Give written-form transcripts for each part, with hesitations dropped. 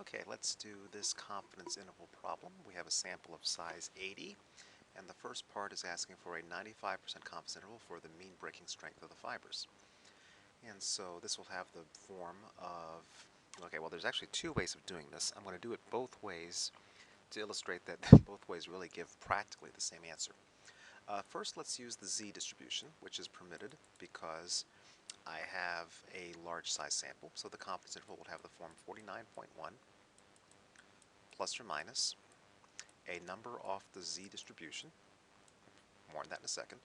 Okay, let's do this confidence interval problem. We have a sample of size 80, and the first part is asking for a 95% confidence interval for the mean breaking strength of the fibers. And so this will have the form of, okay, well there's actually two ways of doing this. I'm going to do it both ways to illustrate that both ways really give practically the same answer. First, let's use the z distribution, which is permitted because I have a large size sample, so the confidence interval will have the form 49.1 plus or minus a number off the z distribution, more on that in a second,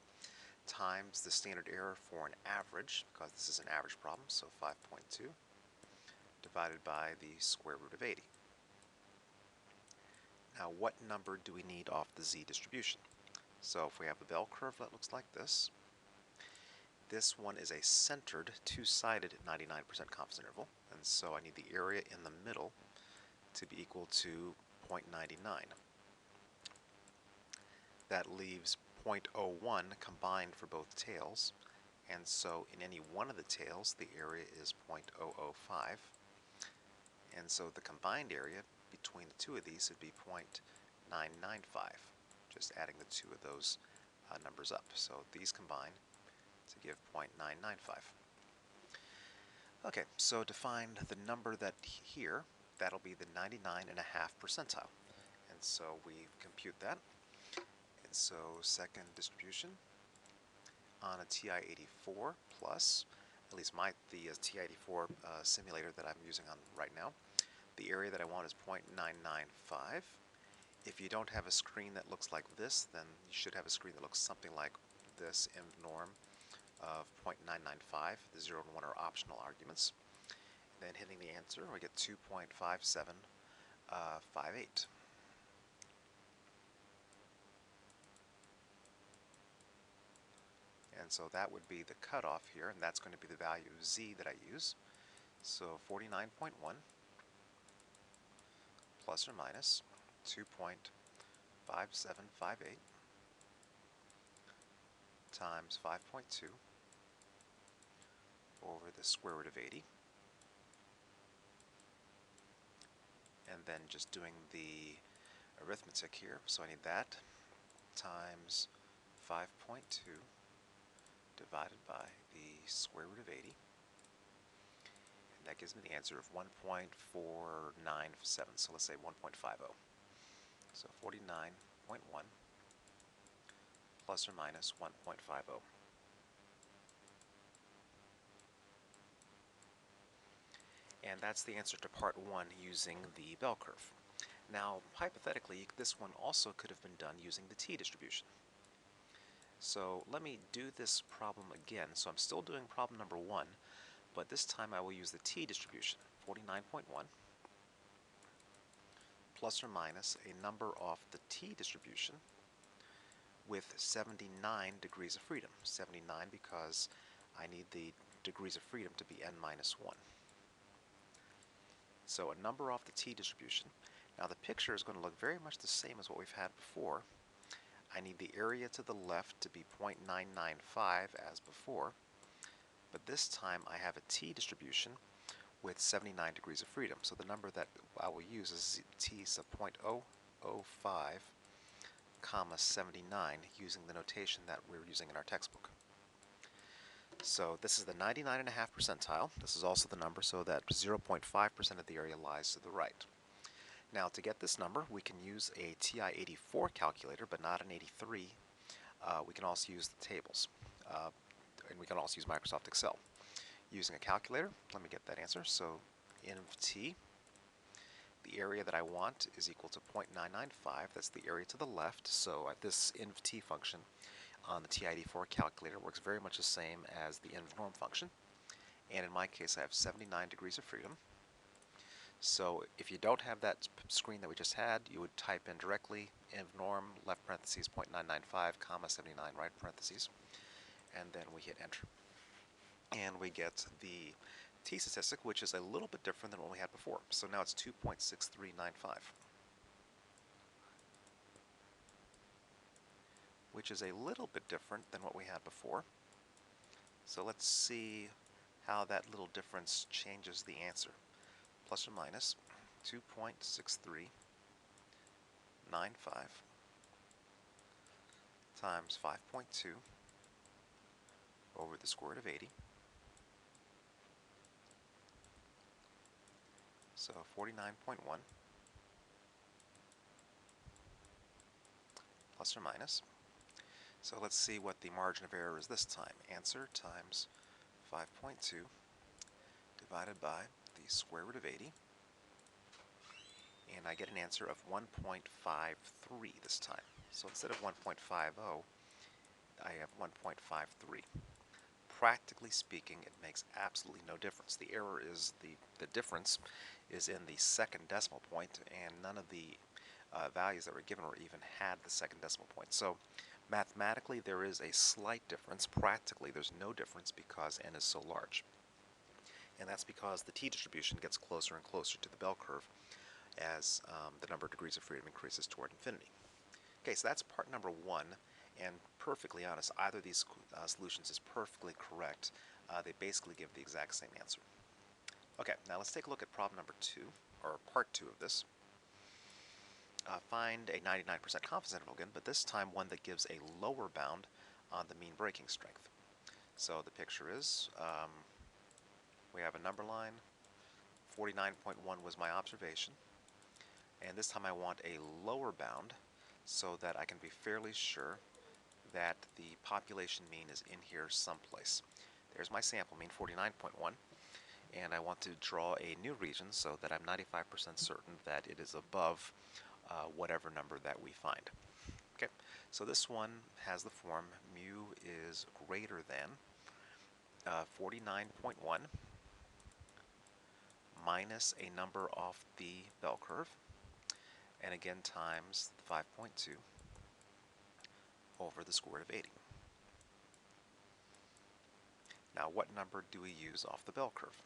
times the standard error for an average, because this is an average problem, so 5.2, divided by the square root of 80. Now, what number do we need off the z distribution? So if we have a bell curve that looks like this one is a centered, two-sided 99% confidence interval, and so I need the area in the middle to be equal to 0.99. That leaves 0.01 combined for both tails, and so in any one of the tails the area is 0.005, and so the combined area between the two of these would be 0.995, just adding the two of those numbers up. So these combine to give 0.995. Okay, so to find the number that here, that'll be the 99.5 percentile. And so we compute that. And so second distribution on a TI-84 plus, at least the TI-84 simulator that I'm using on right now, the area that I want is 0.995. If you don't have a screen that looks like this, then you should have a screen that looks something like this, inv norm of 0.995. The 0 and 1 are optional arguments. Then hitting the answer, we get 2.5758. And so that would be the cutoff here, and that's going to be the value of z that I use. So 49.1 plus or minus 2.5758 times 5.2 over the square root of 80. And then just doing the arithmetic here, so I need that times 5.2 divided by the square root of 80. And that gives me the answer of 1.497, so let's say 1.50. So 49.1 plus or minus 1.50. And that's the answer to part 1 using the bell curve. Now, hypothetically, this one also could have been done using the t distribution. So let me do this problem again. So I'm still doing problem number 1, but this time I will use the t distribution, 49.1, plus or minus a number off the t distribution with 79 degrees of freedom. 79 because I need the degrees of freedom to be n minus 1. So a number off the t distribution. Now the picture is going to look very much the same as what we've had before. I need the area to the left to be 0.995 as before, but this time I have a t distribution with 79 degrees of freedom. So the number that I will use is t sub 0.005 comma 79 using the notation that we're using in our textbook. So this is the 99.5 percentile. This is also the number, so that 0.5% of the area lies to the right. Now to get this number, we can use a TI-84 calculator, but not an 83. We can also use the tables, and we can also use Microsoft Excel. Using a calculator, let me get that answer. So inv t, the area that I want is equal to 0.995. That's the area to the left. So this inv t function on the TI-84 calculator works very much the same as the inv norm function. And in my case, I have 79 degrees of freedom. So if you don't have that screen that we just had, you would type in directly inv norm left parentheses 0.995 comma 79 right parentheses, and then we hit enter. And we get the t statistic, which is a little bit different than what we had before. So now it's 2.6395, which is a little bit different than what we had before. So let's see how that little difference changes the answer. Plus or minus 2.6395 times 5.2 over the square root of 80. So 49.1 plus or minus. So let's see what the margin of error is this time. Answer times 5.2 divided by the square root of 80. And I get an answer of 1.53 this time. So instead of 1.50, I have 1.53. Practically speaking, it makes absolutely no difference. The error is the difference is in the second decimal point, and none of the values that were given were even had the second decimal point. So mathematically, there is a slight difference. Practically, there's no difference because n is so large. And that's because the t-distribution gets closer and closer to the bell curve as the number of degrees of freedom increases toward infinity. Okay, so that's part number one, and perfectly honest, either of these solutions is perfectly correct. They basically give the exact same answer. Okay, now let's take a look at problem number two, or part two of this. Find a 99% confidence interval again, but this time one that gives a lower bound on the mean breaking strength. So the picture is, we have a number line, 49.1 was my observation, and this time I want a lower bound so that I can be fairly sure that the population mean is in here someplace. There's my sample mean, 49.1, and I want to draw a new region so that I'm 95% certain that it is above whatever number that we find. Okay, so this one has the form mu is greater than 49.1 minus a number off the bell curve, and again times 5.2 over the square root of 80. Now, what number do we use off the bell curve?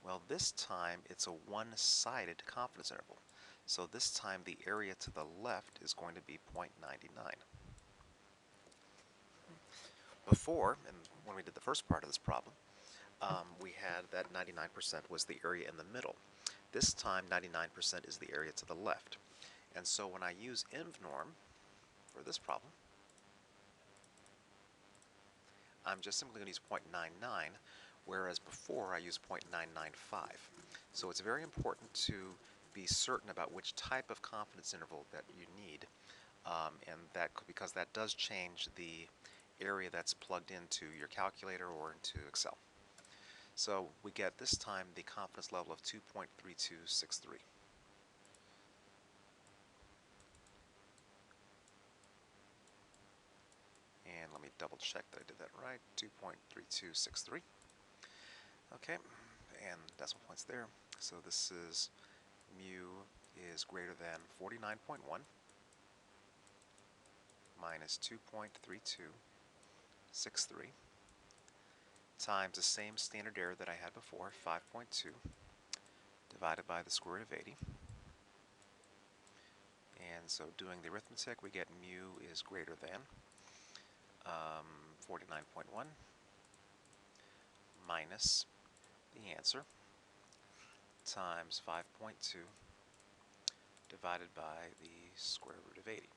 Well, this time it's a one-sided confidence interval. So this time the area to the left is going to be 0.99. Before, and when we did the first part of this problem, we had that 99% was the area in the middle. This time 99% is the area to the left. And so when I use InvNorm for this problem, I'm just simply going to use 0.99, whereas before I used 0.995. So it's very important to be certain about which type of confidence interval that you need, and that because that does change the area that's plugged into your calculator or into Excel. So we get this time the confidence level of 2.3263. And let me double check that I did that right, 2.3263. Okay, and decimal points there. So this is mu is greater than 49.1 minus 2.3263 times the same standard error that I had before, 5.2, divided by the square root of 80. And so doing the arithmetic, we get mu is greater than 49.1 minus the answer times 5.2 divided by the square root of 80.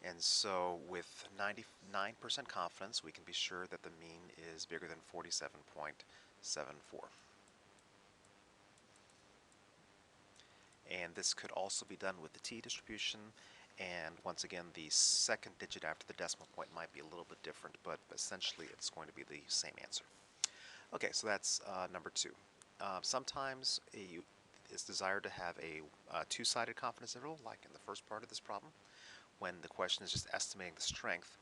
And so with 99% confidence, we can be sure that the mean is bigger than 47.74. And this could also be done with the t-distribution, and once again the second digit after the decimal point might be a little bit different, but essentially it's going to be the same answer. Okay, so that's number two. Sometimes it's desired to have a two-sided confidence interval, like in the first part of this problem, when the question is just estimating the strength.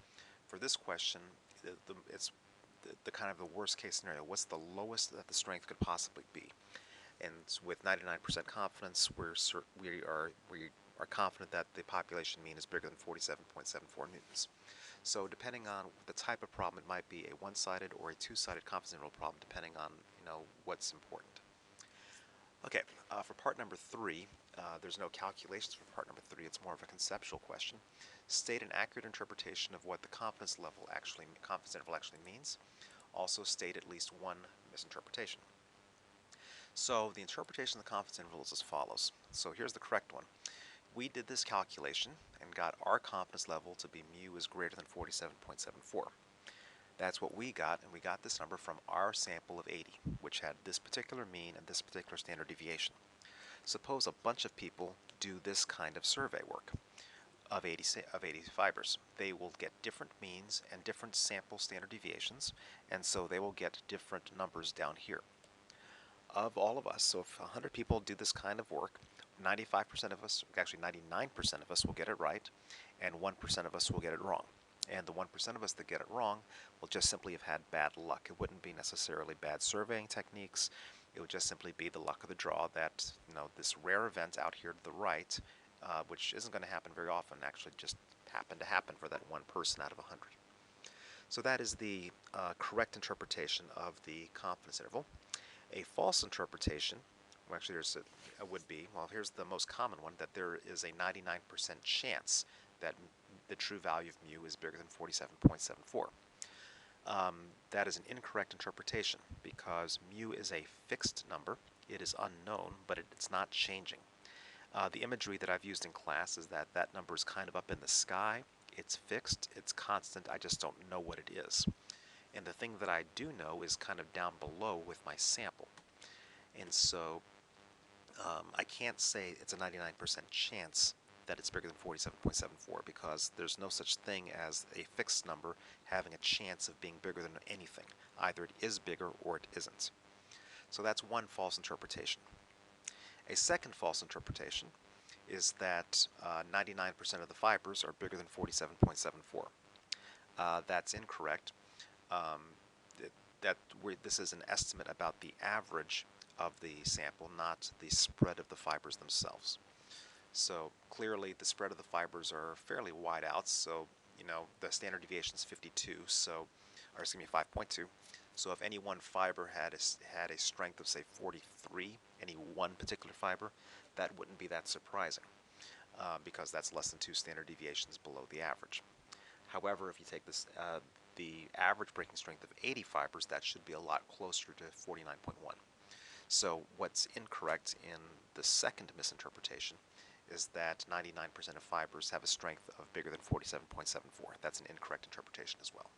For this question, it's the kind of the worst case scenario. What's the lowest that the strength could possibly be? And with 99% confidence, we are confident that the population mean is bigger than 47.74 newtons. So depending on the type of problem, it might be a one-sided or a two-sided confidence interval problem, depending on what's important. Okay, for part number three, there's no calculations for part number three. It's more of a conceptual question. State an accurate interpretation of what the confidence interval actually means. Also state at least one misinterpretation. So the interpretation of the confidence interval is as follows. So here's the correct one. We did this calculation and got our confidence level to be mu is greater than 47.74. That's what we got, and we got this number from our sample of 80, which had this particular mean and this particular standard deviation. Suppose a bunch of people do this kind of survey work of 80 fibers. They will get different means and different sample standard deviations, and so they will get different numbers down here. Of all of us, so if 100 people do this kind of work, 95% of us, actually 99% of us will get it right, and 1% of us will get it wrong. And the 1% of us that get it wrong will just simply have had bad luck. It wouldn't be necessarily bad surveying techniques. It would just simply be the luck of the draw that, this rare event out here to the right, which isn't going to happen very often, actually just happened to happen for that one person out of 100. So that is the correct interpretation of the confidence interval. A false interpretation, well, actually would be, well, here's the most common one, that there is a 99% chance that the true value of mu is bigger than 47.74. That is an incorrect interpretation because mu is a fixed number. It is unknown, but it's not changing. The imagery that I've used in class is that that number is kind of up in the sky. It's fixed, it's constant, I just don't know what it is. And the thing that I do know is kind of down below with my sample. And so I can't say it's a 99% chance that it's bigger than 47.74 because there's no such thing as a fixed number having a chance of being bigger than anything. Either it is bigger or it isn't. So that's one false interpretation. A second false interpretation is that 99% of the fibers are bigger than 47.74. That's incorrect. This is an estimate about the average of the sample, not the spread of the fibers themselves. So clearly the spread of the fibers are fairly wide out, so the standard deviation is 52, or excuse me, 5.2. So if any one fiber had a strength of, say, 43, any one particular fiber, that wouldn't be that surprising because that's less than 2 standard deviations below the average. However, if you take the average breaking strength of 80 fibers, that should be a lot closer to 49.1. So what's incorrect in the second misinterpretation is that 99% of fibers have a strength of bigger than 47.74. That's an incorrect interpretation as well.